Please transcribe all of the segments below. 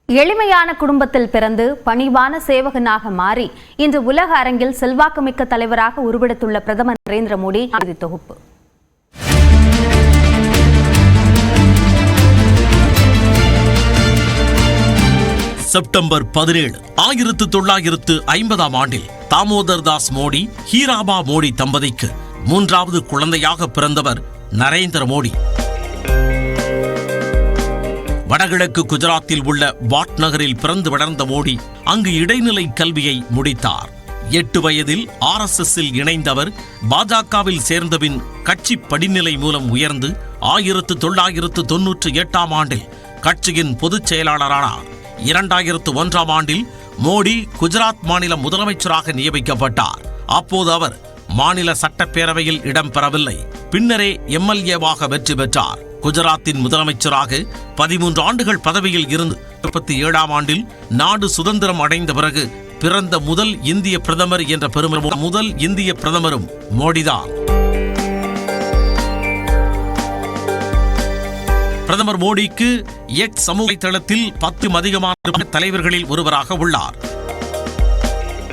எளிமையான குடும்பத்தில் பிறந்து பணிவான சேவகனாக மாறி இன்று உலக அரங்கில் செல்வாக்குமிக்க தலைவராக உருவெடுத்துள்ள பிரதமர் நரேந்திர மோடி தொகுப்பு. செப்டம்பர் 17, 1950 ஆண்டில் தாமோதர் தாஸ் மோடி, ஹீராபா மோடி தம்பதிக்கு மூன்றாவது குழந்தையாக பிறந்தவர் நரேந்திர மோடி. வடகிழக்கு குஜராத்தில் உள்ள வாட் நகரில் பிறந்து வளர்ந்த மோடி அங்கு இடைநிலை கல்வியை முடித்தார். 8 வயதில் RSSல் இணைந்தவர் பாஜகவில் சேர்ந்தபின் கட்சி படிநிலை மூலம் உயர்ந்து 1998 ஆண்டில் கட்சியின் பொதுச் செயலாளரானார். 2001 ஆண்டில் மோடி குஜராத் மாநில முதலமைச்சராக நியமிக்கப்பட்டார். அப்போது அவர் மாநில சட்டப்பேரவையில் இடம்பெறவில்லை. பின்னரே MLAவாக வெற்றி பெற்றார். குஜராத்தின் முதலமைச்சராக 13 ஆண்டுகள் பதவியில் இருந்து 2007 ஆண்டில் நாடு சுதந்திரம் அடைந்த பிறகு பிறந்த முதல் இந்திய பிரதமர் என்ற பெருமை முதல் இந்திய பிரதமரும் மோடிதான். பிரதமர் மோடிக்கு எக்ஸ் சமூக தளத்தில் 10 அதிகமான தலைவர்களில் ஒருவராக உள்ளார்.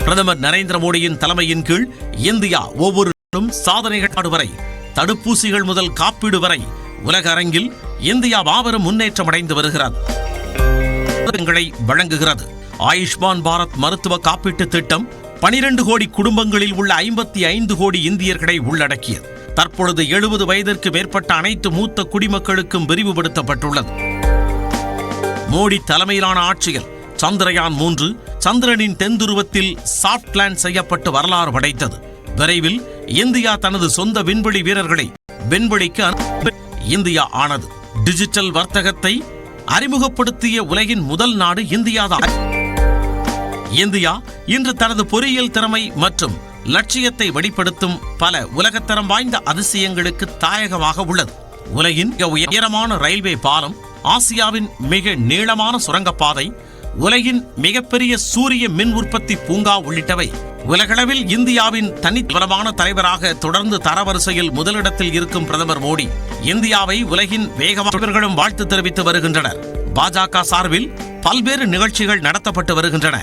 பிரதமர் நரேந்திர மோடியின் தலைமையின் கீழ் இந்தியா ஒவ்வொரு சாதனைகள் வரை தடுப்பூசிகள் முதல் காப்பீடு வரை உலக அரங்கில் இந்தியா மாபெரும் முன்னேற்றம் அடைந்து வருகிறது. வழங்குகிறது. ஆயுஷ்மான் பாரத் மருத்துவ காப்பீட்டு திட்டம் 12 கோடி குடும்பங்களில் உள்ள 55 கோடி இந்தியர்களை உள்ளடக்கியது. தற்பொழுது 70 வயதிற்கு மேற்பட்ட அனைத்து மூத்த குடிமக்களுக்கும் விரிவுபடுத்தப்பட்டுள்ளது. மோடி தலைமையிலான ஆட்சியில் சந்திரயான் 3 சந்திரனின் தென்துருவத்தில் சாஃப்ட் லேண்ட் செய்யப்பட்டு வரலாறு படைத்தது. விரைவில் இந்தியா தனது சொந்த விண்வெளி வீரர்களை விண்வெளிக்கு இந்தியா ஆனது. டிஜிட்டல் வர்த்தகத்தை அறிமுகப்படுத்திய உலகின் முதல் நாடு இந்தியாதான். இந்தியா இன்று தனது பொறியியல் திறமை மற்றும் லட்சியத்தை வெளிப்படுத்தும் பல உலகத்தரம் வாய்ந்த அதிசயங்களுக்கு தாயகமாக உள்ளது. உலகின் உயரமான ரயில்வே பாலம், ஆசியாவின் மிக நீளமான சுரங்கப்பாதை, உலகின் மிகப்பெரிய சூரிய மின் உற்பத்தி பூங்கா உள்ளிட்டவை உலகளவில் இந்தியாவின் தனித்துவமான தலைவராக தொடர்ந்து தரவரிசையில் முதலிடத்தில் இருக்கும் பிரதமர் மோடி இந்தியாவை உலகின் வேகமானவர்களும் வாழ்த்து தெரிவித்து வருகின்றனர். பாஜக சார்பில் பல்வேறு நிகழ்ச்சிகள் நடத்தப்பட்டு வருகின்றன.